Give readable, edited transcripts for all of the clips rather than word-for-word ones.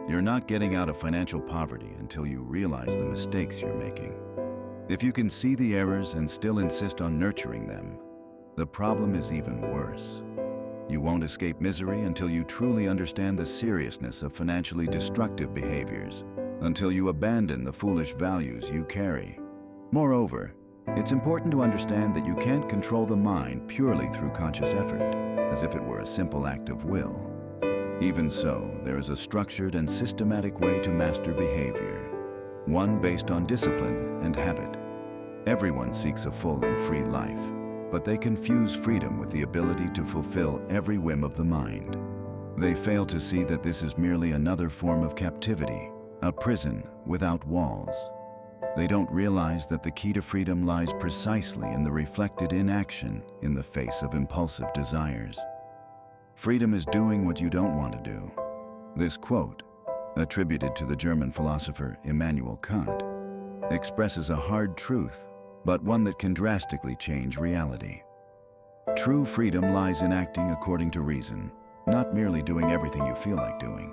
You're not getting out of financial poverty until you realize the mistakes you're making. If you can see the errors and still insist on nurturing them, the problem is even worse. You won't escape misery until you truly understand the seriousness of financially destructive behaviors, until you abandon the foolish values you carry. Moreover, it's important to understand that you can't control the mind purely through conscious effort, as if it were a simple act of will. Even so, there is a structured and systematic way to master behavior, one based on discipline and habit. Everyone seeks a full and free life, but they confuse freedom with the ability to fulfill every whim of the mind. They fail to see that this is merely another form of captivity, a prison without walls. They don't realize that the key to freedom lies precisely in the reflected inaction in the face of impulsive desires. Freedom is doing what you don't want to do. This quote, attributed to the German philosopher Immanuel Kant, expresses a hard truth, but one that can drastically change reality. True freedom lies in acting according to reason, not merely doing everything you feel like doing.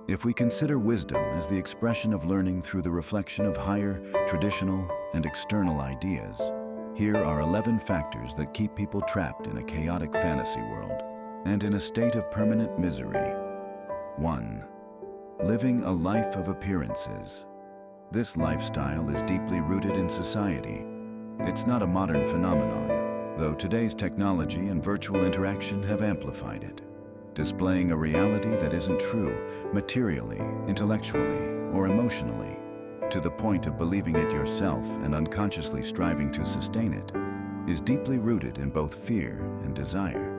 If we consider wisdom as the expression of learning through the reflection of higher, traditional, and external ideas, here are 11 factors that keep people trapped in a chaotic fantasy world and in a state of permanent misery. 1. Living a life of appearances. This lifestyle is deeply rooted in society. It's not a modern phenomenon, though today's technology and virtual interaction have amplified it, displaying a reality that isn't true materially, intellectually, or emotionally, to the point of believing it yourself and unconsciously striving to sustain it, is deeply rooted in both fear and desire.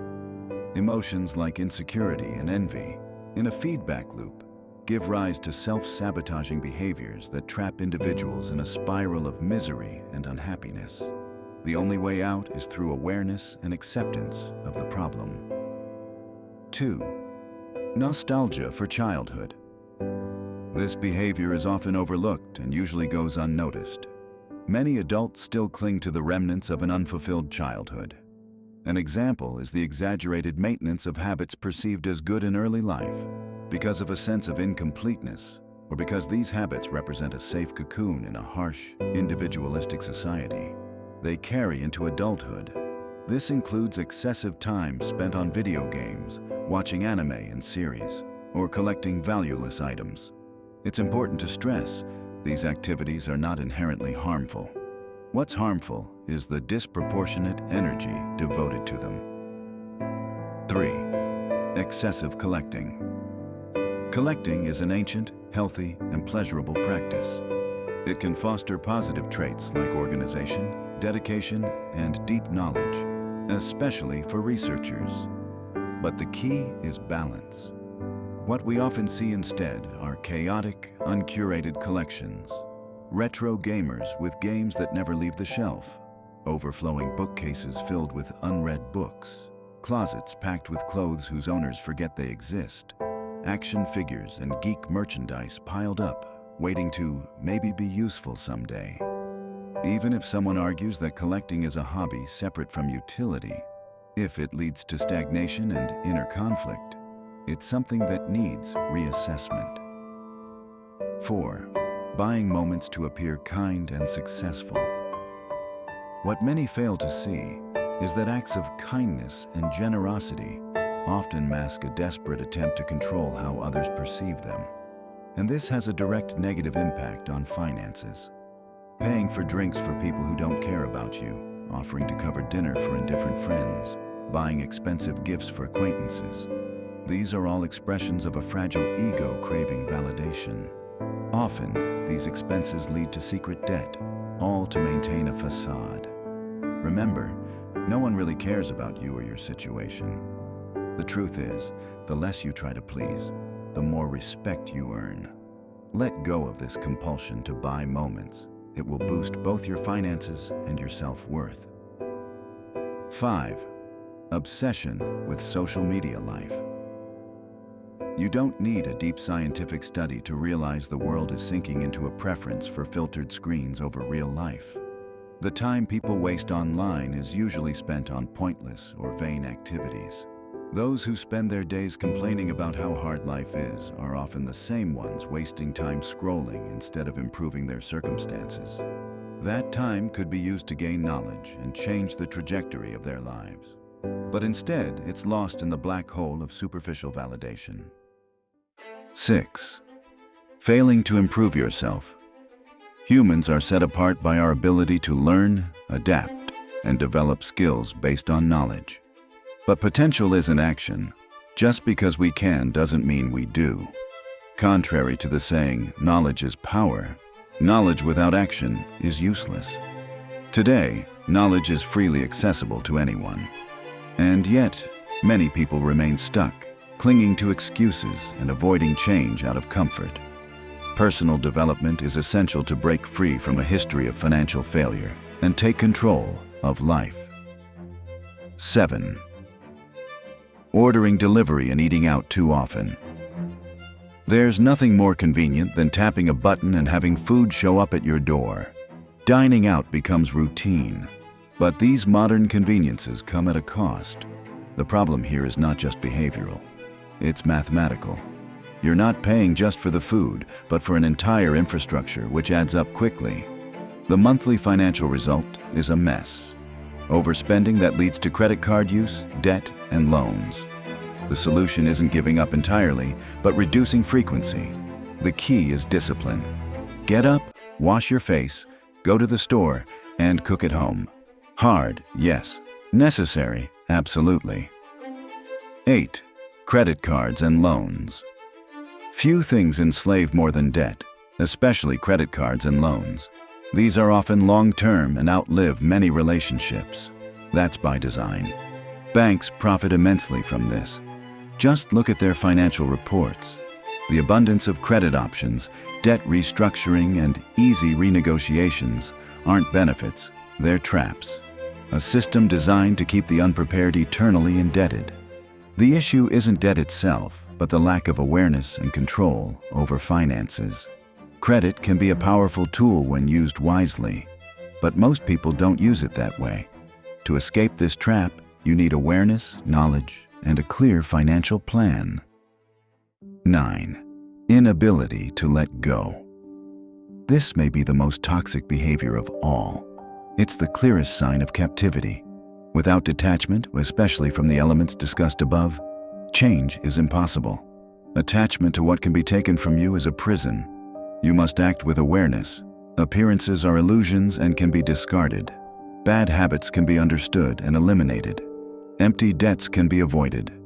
Emotions like insecurity and envy, in a feedback loop, give rise to self-sabotaging behaviors that trap individuals in a spiral of misery and unhappiness. The only way out is through awareness and acceptance of the problem. 2. Nostalgia for childhood. This behavior is often overlooked and usually goes unnoticed. Many adults still cling to the remnants of an unfulfilled childhood. An example is the exaggerated maintenance of habits perceived as good in early life, because of a sense of incompleteness, or because these habits represent a safe cocoon in a harsh, individualistic society. They carry into adulthood. This includes excessive time spent on video games, watching anime and series, or collecting valueless items. It's important to stress, these activities are not inherently harmful. What's harmful is the disproportionate energy devoted to them. 3. Excessive collecting. Collecting is an ancient, healthy, and pleasurable practice. It can foster positive traits like organization, dedication, and deep knowledge, especially for researchers. But the key is balance. What we often see instead are chaotic, uncurated collections, retro gamers with games that never leave the shelf, overflowing bookcases filled with unread books, closets packed with clothes whose owners forget they exist, action figures and geek merchandise piled up, waiting to maybe be useful someday. Even if someone argues that collecting is a hobby separate from utility, if it leads to stagnation and inner conflict, it's something that needs reassessment. 4. Buying moments to appear kind and successful. What many fail to see is that acts of kindness and generosity often mask a desperate attempt to control how others perceive them. And this has a direct negative impact on finances. Paying for drinks for people who don't care about you, offering to cover dinner for indifferent friends, buying expensive gifts for acquaintances. These are all expressions of a fragile ego craving validation. Often, these expenses lead to secret debt, all to maintain a facade. Remember, no one really cares about you or your situation. The truth is, the less you try to please, the more respect you earn. Let go of this compulsion to buy moments. It will boost both your finances and your self-worth. 5. Obsession with social media life. You don't need a deep scientific study to realize the world is sinking into a preference for filtered screens over real life. The time people waste online is usually spent on pointless or vain activities. Those who spend their days complaining about how hard life is are often the same ones wasting time scrolling instead of improving their circumstances. That time could be used to gain knowledge and change the trajectory of their lives. But instead, it's lost in the black hole of superficial validation. 6. Failing to improve yourself. Humans are set apart by our ability to learn, adapt, and develop skills based on knowledge. But potential is in action. Just because we can doesn't mean we do. Contrary to the saying, knowledge is power, knowledge without action is useless. Today, knowledge is freely accessible to anyone. And yet, many people remain stuck, clinging to excuses and avoiding change out of comfort. Personal development is essential to break free from a history of financial failure and take control of life. 7. Ordering delivery and eating out too often. There's nothing more convenient than tapping a button and having food show up at your door. Dining out becomes routine. But these modern conveniences come at a cost. The problem here is not just behavioral. It's mathematical. You're not paying just for the food, but for an entire infrastructure which adds up quickly. The monthly financial result is a mess. Overspending that leads to credit card use, debt, and loans. The solution isn't giving up entirely, but reducing frequency. The key is discipline. Get up, wash your face, go to the store, and cook at home. Hard, yes. Necessary, absolutely. 8. Credit cards and loans. Few things enslave more than debt, especially credit cards and loans. These are often long-term and outlive many relationships. That's by design. Banks profit immensely from this. Just look at their financial reports. The abundance of credit options, debt restructuring, and easy renegotiations aren't benefits, they're traps. A system designed to keep the unprepared eternally indebted. The issue isn't debt itself, but the lack of awareness and control over finances. Credit can be a powerful tool when used wisely, but most people don't use it that way. To escape this trap, you need awareness, knowledge, and a clear financial plan. 9. Inability to let go. This may be the most toxic behavior of all. It's the clearest sign of captivity. Without detachment, especially from the elements discussed above, change is impossible. Attachment to what can be taken from you is a prison. You must act with awareness. Appearances are illusions and can be discarded. Bad habits can be understood and eliminated. Empty debts can be avoided.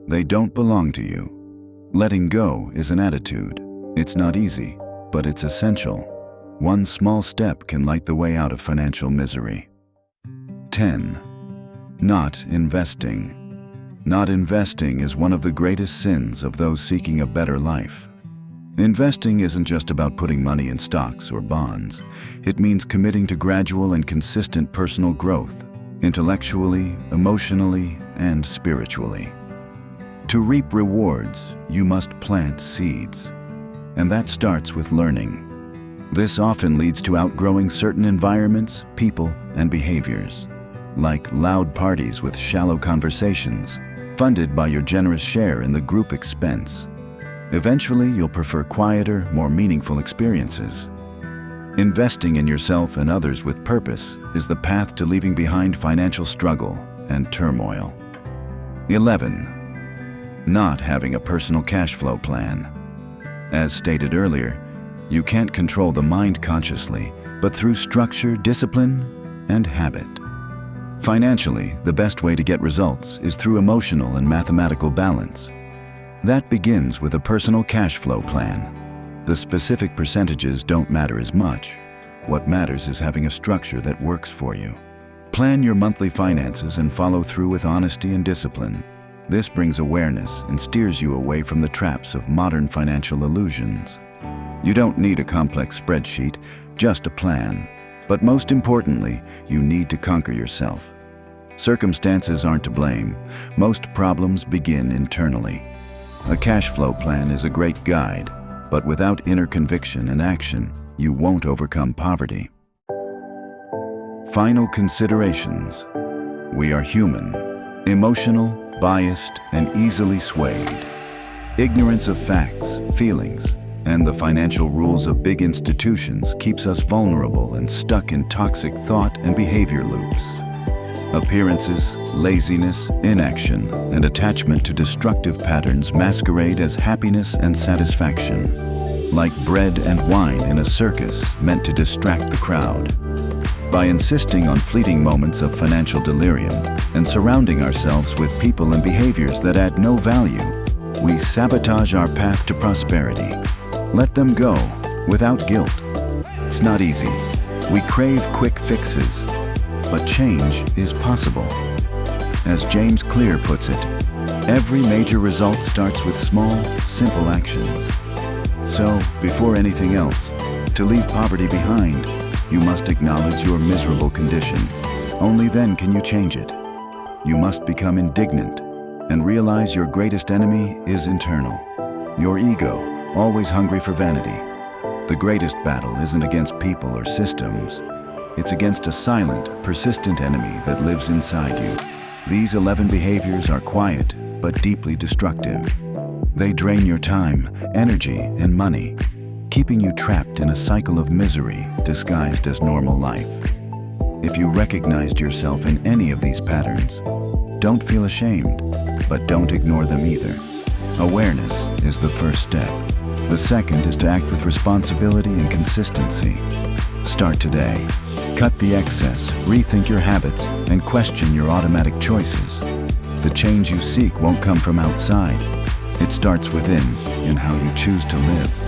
They don't belong to you. Letting go is an attitude. It's not easy, but it's essential. One small step can light the way out of financial misery. 10. Not investing. Not investing is one of the greatest sins of those seeking a better life. Investing isn't just about putting money in stocks or bonds. It means committing to gradual and consistent personal growth, intellectually, emotionally, and spiritually. To reap rewards, you must plant seeds. And that starts with learning. This often leads to outgrowing certain environments, people, and behaviors, like loud parties with shallow conversations, funded by your generous share in the group expense. Eventually, you'll prefer quieter, more meaningful experiences. Investing in yourself and others with purpose is the path to leaving behind financial struggle and turmoil. 11. Not having a personal cash flow plan. As stated earlier, you can't control the mind consciously, but through structure, discipline, and habit. Financially, the best way to get results is through emotional and mathematical balance. That begins with a personal cash flow plan. The specific percentages don't matter as much. What matters is having a structure that works for you. Plan your monthly finances and follow through with honesty and discipline. This brings awareness and steers you away from the traps of modern financial illusions. You don't need a complex spreadsheet, just a plan. But most importantly, you need to conquer yourself. Circumstances aren't to blame. Most problems begin internally. A cash flow plan is a great guide, but without inner conviction and action, you won't overcome poverty. Final considerations. We are human, emotional, biased, and easily swayed. Ignorance of facts, feelings, and the financial rules of big institutions keeps us vulnerable and stuck in toxic thought and behavior loops. Appearances, laziness, inaction, and attachment to destructive patterns masquerade as happiness and satisfaction, like bread and wine in a circus meant to distract the crowd. By insisting on fleeting moments of financial delirium and surrounding ourselves with people and behaviors that add no value, we sabotage our path to prosperity. Let them go without guilt. It's not easy. We crave quick fixes, but change is possible. As James Clear puts it, every major result starts with small, simple actions. So, before anything else, to leave poverty behind, you must acknowledge your miserable condition. Only then can you change it. You must become indignant and realize your greatest enemy is internal. Your ego, always hungry for vanity. The greatest battle isn't against people or systems. It's against a silent, persistent enemy that lives inside you. These 11 behaviors are quiet, but deeply destructive. They drain your time, energy, and money, keeping you trapped in a cycle of misery disguised as normal life. If you recognized yourself in any of these patterns, don't feel ashamed, but don't ignore them either. Awareness is the first step. The second is to act with responsibility and consistency. Start today. Cut the excess, rethink your habits, and question your automatic choices. The change you seek won't come from outside. It starts within, in how you choose to live.